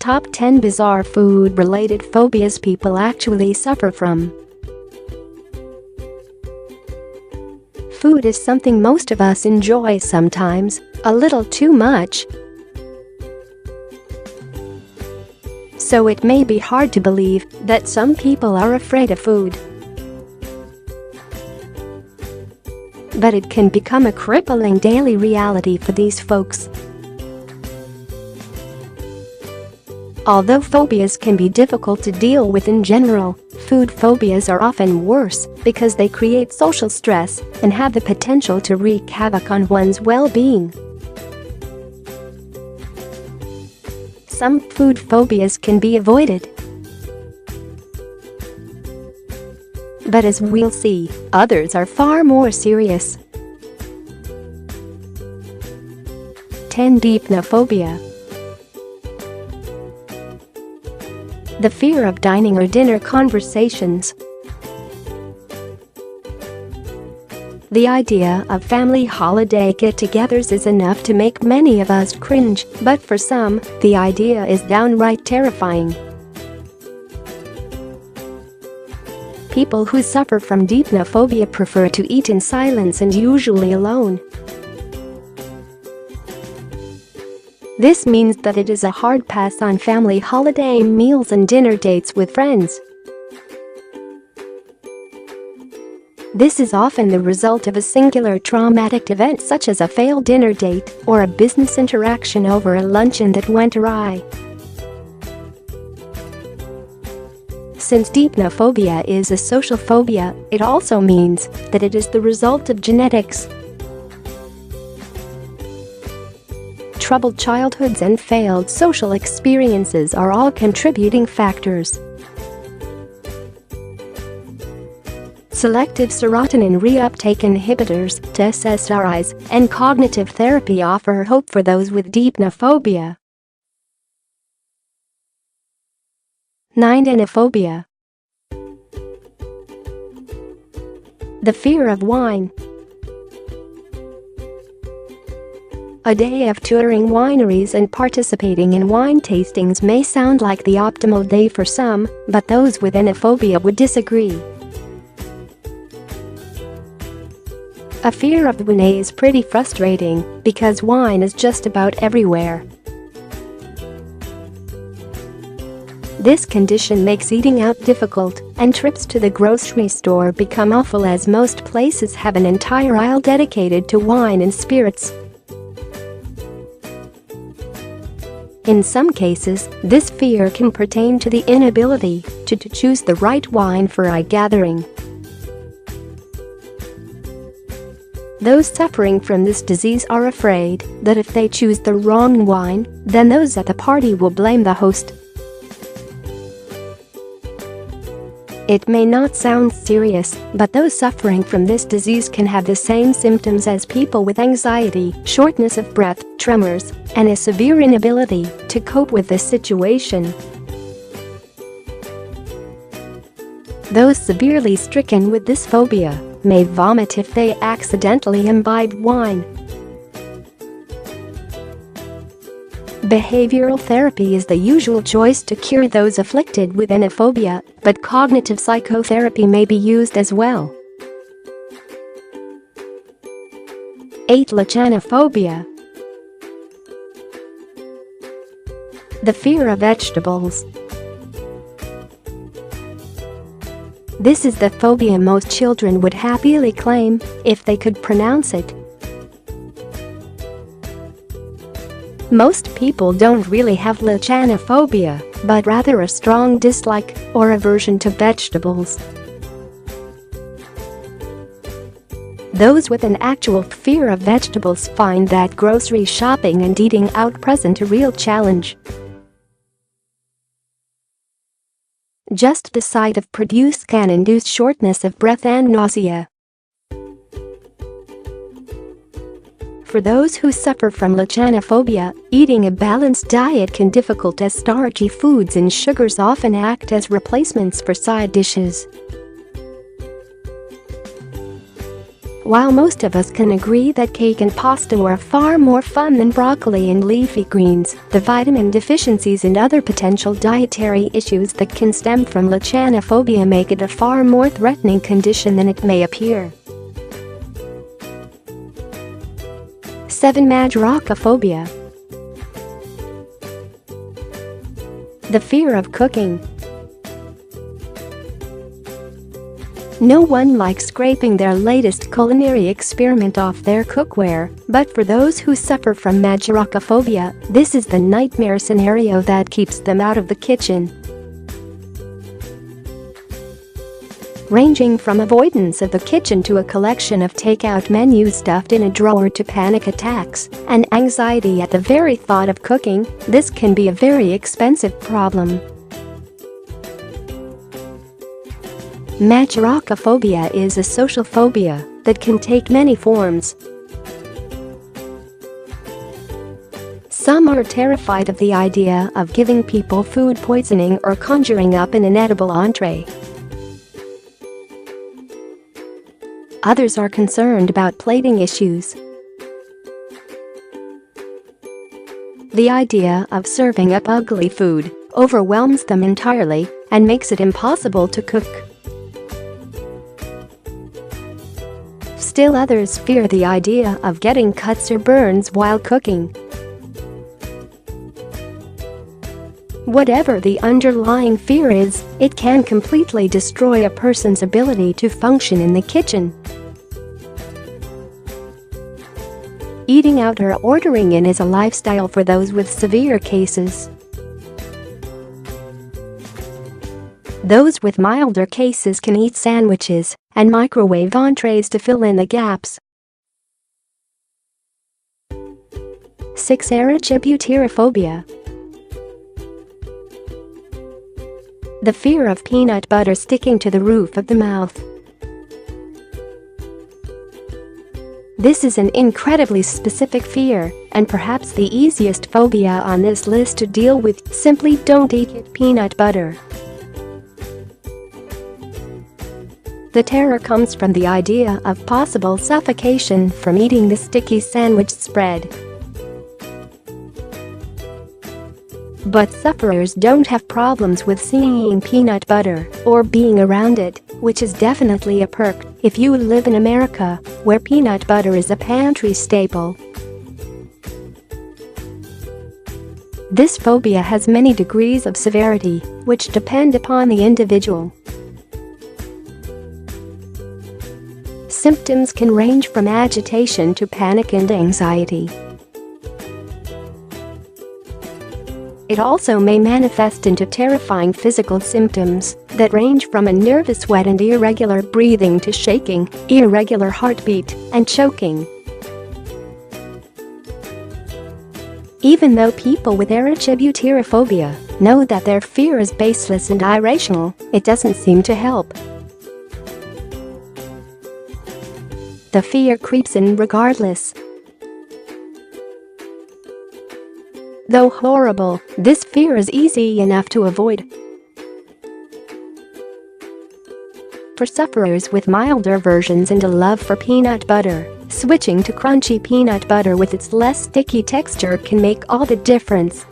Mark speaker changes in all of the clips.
Speaker 1: Top 10 bizarre food-related phobias people actually suffer from. Food is something most of us enjoy sometimes, a little too much. So it may be hard to believe that some people are afraid of food. But it can become a crippling daily reality for these folks. Although phobias can be difficult to deal with in general, food phobias are often worse because they create social stress and have the potential to wreak havoc on one's well-being. Some food phobias can be avoided. But as we'll see, others are far more serious. 10. Deep No Phobia. The fear of dining or dinner conversations. The idea of family holiday get-togethers is enough to make many of us cringe, but for some, the idea is downright terrifying. People who suffer from deep no phobia prefer to eat in silence and usually alone. This means that it is a hard pass on family holiday meals and dinner dates with friends. This is often the result of a singular traumatic event such as a failed dinner date or a business interaction over a luncheon that went awry. Since deep no phobia is a social phobia, it also means that it is the result of genetics. Troubled childhoods and failed social experiences are all contributing factors. Selective serotonin reuptake inhibitors, SSRIs, and cognitive therapy offer hope for those with deep no phobia. 9. Anophobia. The fear of wine. A day of touring wineries and participating in wine tastings may sound like the optimal day for some, but those with anophobia would disagree. A fear of wine is pretty frustrating because wine is just about everywhere. This condition makes eating out difficult, and trips to the grocery store become awful as most places have an entire aisle dedicated to wine and spirits. In some cases, this fear can pertain to the inability to choose the right wine for a gathering. Those suffering from this disease are afraid that if they choose the wrong wine, then those at the party will blame the host. It may not sound serious, but those suffering from this disease can have the same symptoms as people with anxiety, shortness of breath, tremors, and a severe inability to cope with the situation. Those severely stricken with this phobia may vomit if they accidentally imbibe wine. Behavioral therapy is the usual choice to cure those afflicted with anophobia, but cognitive psychotherapy may be used as well. 8. Lechanophobia. The fear of vegetables. This is the phobia most children would happily claim if they could pronounce it. Most people don't really have lechanophobia, but rather a strong dislike or aversion to vegetables. Those with an actual fear of vegetables find that grocery shopping and eating out present a real challenge. Just the sight of produce can induce shortness of breath and nausea. For those who suffer from lechanophobia, eating a balanced diet can be difficult as starchy foods and sugars often act as replacements for side dishes. While most of us can agree that cake and pasta are far more fun than broccoli and leafy greens, the vitamin deficiencies and other potential dietary issues that can stem from phobia make it a far more threatening condition than it may appear. 7. Phobia. The fear of cooking. No one likes scraping their latest culinary experiment off their cookware, but for those who suffer from phobia, this is the nightmare scenario that keeps them out of the kitchen. Ranging from avoidance of the kitchen to a collection of takeout menus stuffed in a drawer to panic attacks and anxiety at the very thought of cooking, this can be a very expensive problem. Phobia is a social phobia that can take many forms. Some are terrified of the idea of giving people food poisoning or conjuring up an inedible entree. Others are concerned about plating issues. The idea of serving up ugly food overwhelms them entirely and makes it impossible to cook. Still others fear the idea of getting cuts or burns while cooking. Whatever the underlying fear is, it can completely destroy a person's ability to function in the kitchen. Eating out or ordering in is a lifestyle for those with severe cases. Those with milder cases can eat sandwiches and microwave entrees to fill in the gaps. 6. Butera. The fear of peanut butter sticking to the roof of the mouth. This is an incredibly specific fear, and perhaps the easiest phobia on this list to deal with. Simply don't eat peanut butter. The terror comes from the idea of possible suffocation from eating the sticky sandwich spread. But sufferers don't have problems with seeing peanut butter or being around it, which is definitely a perk if you live in America, where peanut butter is a pantry staple. This phobia has many degrees of severity, which depend upon the individual. Symptoms can range from agitation to panic and anxiety. It also may manifest into terrifying physical symptoms that range from a nervous sweat and irregular breathing to shaking, irregular heartbeat, and choking. Even though people with phobia know that their fear is baseless and irrational, it doesn't seem to help. The fear creeps in regardless. Though horrible, this fear is easy enough to avoid. For sufferers with milder versions and a love for peanut butter, switching to crunchy peanut butter with its less sticky texture can make all the difference.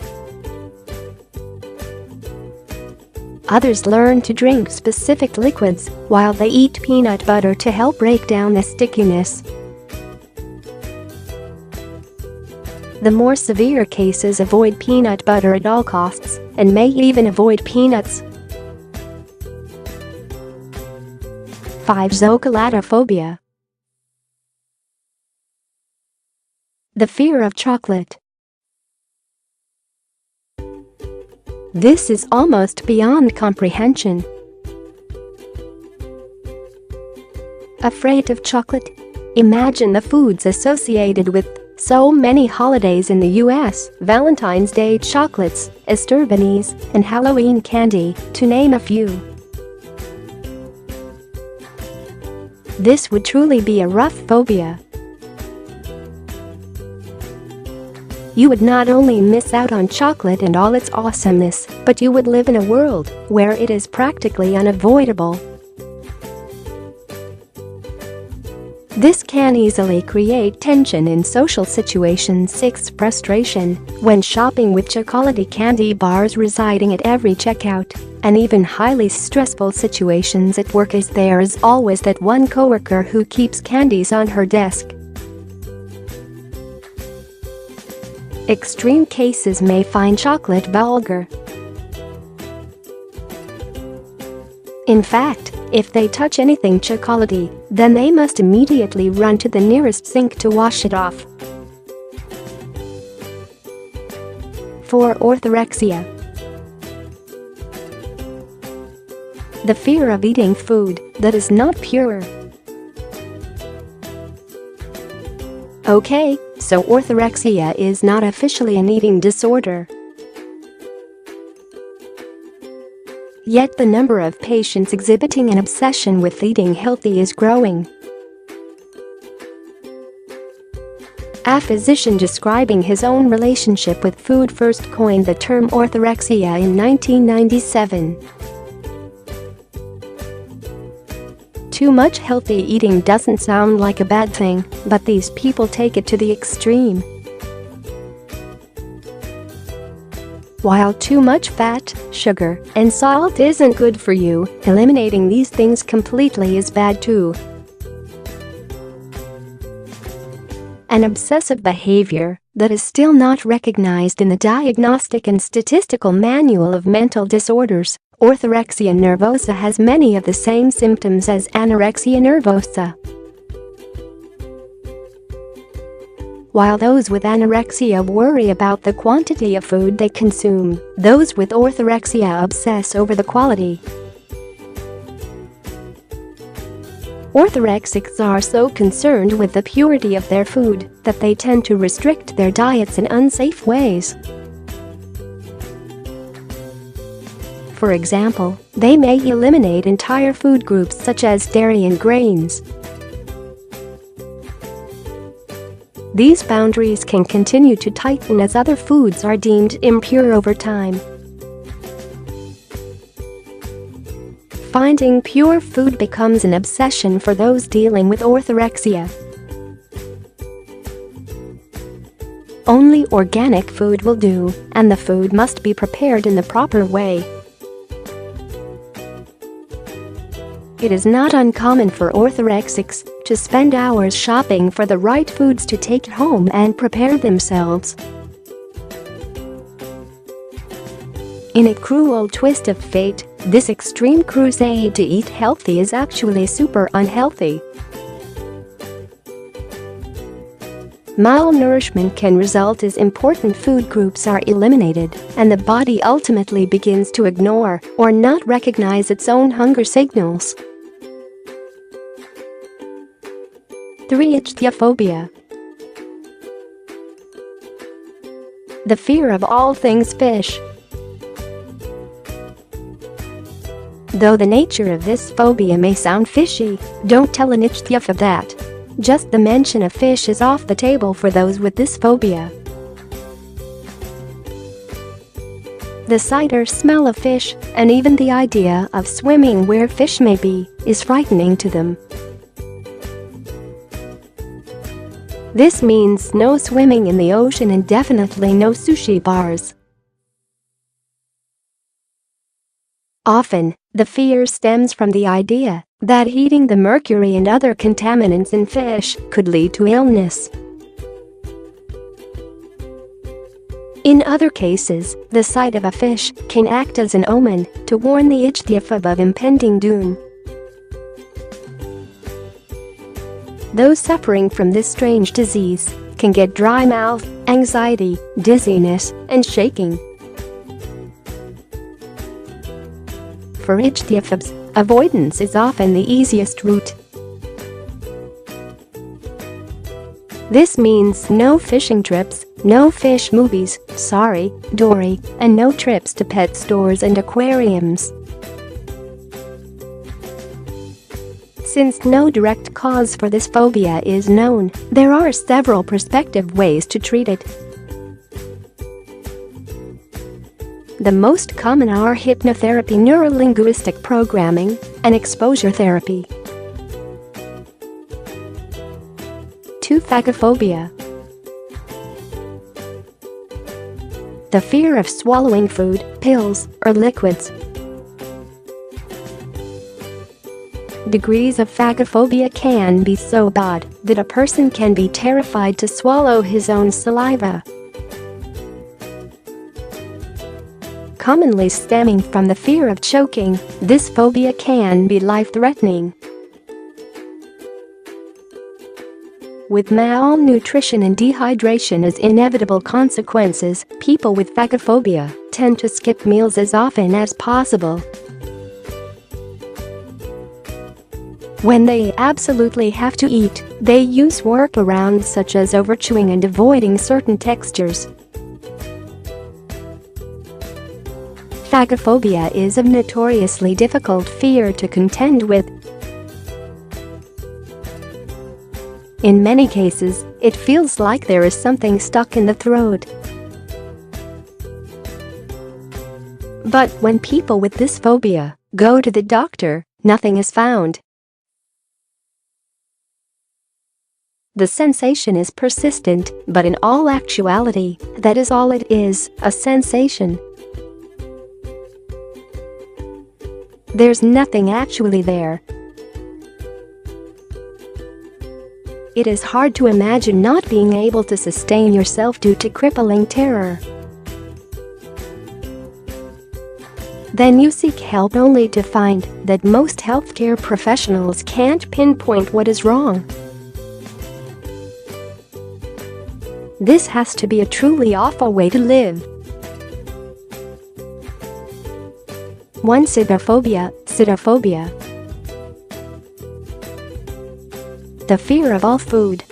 Speaker 1: Others learn to drink specific liquids while they eat peanut butter to help break down the stickiness. The more severe cases avoid peanut butter at all costs and may even avoid peanuts. 5. Phobia. The fear of chocolate. This is almost beyond comprehension. Afraid of chocolate? Imagine the foods associated with so many holidays in the US: Valentine's Day chocolates, Easter bunnies, and Halloween candy, to name a few. This would truly be a rough phobia. You would not only miss out on chocolate and all its awesomeness, but you would live in a world where it is practically unavoidable. This can easily create tension in social situations. 6. Frustration. When shopping with chocolatey candy bars residing at every checkout, and even highly stressful situations at work, as there is always that one coworker who keeps candies on her desk. Extreme cases may find chocolate vulgar. In fact, if they touch anything chocolatey, then they must immediately run to the nearest sink to wash it off. 4. Orthorexia. The fear of eating food that is not pure. Okay, so orthorexia is not officially an eating disorder. Yet the number of patients exhibiting an obsession with eating healthy is growing. A physician describing his own relationship with food first coined the term orthorexia in 1997. Too much healthy eating doesn't sound like a bad thing, but these people take it to the extreme. While too much fat, sugar, and salt isn't good for you, eliminating these things completely is bad too. An obsessive behavior that is still not recognized in the Diagnostic and Statistical Manual of Mental Disorders. Orthorexia nervosa has many of the same symptoms as anorexia nervosa. While those with anorexia worry about the quantity of food they consume, those with orthorexia obsess over the quality. Orthorexics are so concerned with the purity of their food that they tend to restrict their diets in unsafe ways. For example, they may eliminate entire food groups such as dairy and grains. These boundaries can continue to tighten as other foods are deemed impure over time. Finding pure food becomes an obsession for those dealing with orthorexia. Only organic food will do, and the food must be prepared in the proper way. It is not uncommon for orthorexics to spend hours shopping for the right foods to take home and prepare themselves. In a cruel twist of fate, this extreme crusade to eat healthy is actually super unhealthy. Malnourishment can result as important food groups are eliminated, and the body ultimately begins to ignore or not recognize its own hunger signals. 3. Ichthyophobia. The fear of all things fish. Though the nature of this phobia may sound fishy, don't tell an ichthyophobe that. Just the mention of fish is off the table for those with this phobia. The sight or smell of fish, and even the idea of swimming where fish may be, is frightening to them. This means no swimming in the ocean and definitely no sushi bars. Often, the fear stems from the idea that eating the mercury and other contaminants in fish could lead to illness. In other cases, the sight of a fish can act as an omen to warn the ichthyophobe of impending doom. Those suffering from this strange disease can get dry mouth, anxiety, dizziness, and shaking. For ichthyophobes, avoidance is often the easiest route. This means no fishing trips, no fish movies, dory, and no trips to pet stores and aquariums. Since no direct cause for this phobia is known, there are several prospective ways to treat it. The most common are hypnotherapy, neurolinguistic programming, and exposure therapy. 2. Phagophobia. The fear of swallowing food, pills, or liquids. Degrees of phagophobia can be so bad that a person can be terrified to swallow his own saliva. Commonly stemming from the fear of choking, this phobia can be life-threatening. With malnutrition and dehydration as inevitable consequences, people with phagophobia tend to skip meals as often as possible. When they absolutely have to eat, they use workarounds such as overchewing and avoiding certain textures. Phagophobia is a notoriously difficult fear to contend with. In many cases, it feels like there is something stuck in the throat. But when people with this phobia go to the doctor, nothing is found. The sensation is persistent, but in all actuality, that is all it is, a sensation. There's nothing actually there. It is hard to imagine not being able to sustain yourself due to crippling terror. Then you seek help only to find that most healthcare professionals can't pinpoint what is wrong. This has to be a truly awful way to live. 1. Sidophobia. The fear of all food.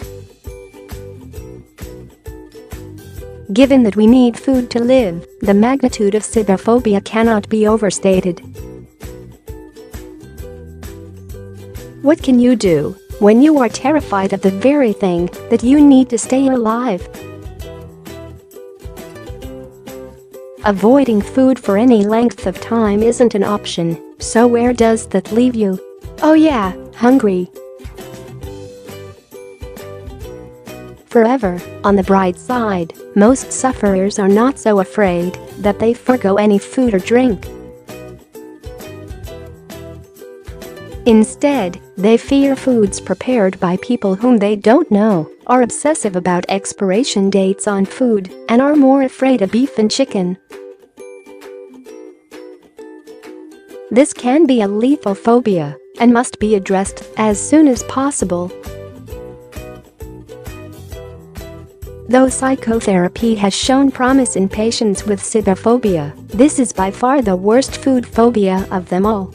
Speaker 1: Given that we need food to live, the magnitude of sidophobia cannot be overstated. What can you do when you are terrified of the very thing that you need to stay alive? Avoiding food for any length of time isn't an option, so where does that leave you? Oh yeah, hungry. Forever, on the bright side, most sufferers are not so afraid that they forgo any food or drink. Instead, they fear foods prepared by people whom they don't know, are obsessive about expiration dates on food, and are more afraid of beef and chicken. This can be a lethal phobia and must be addressed as soon as possible. Though psychotherapy has shown promise in patients with sidophobia, this is by far the worst food phobia of them all.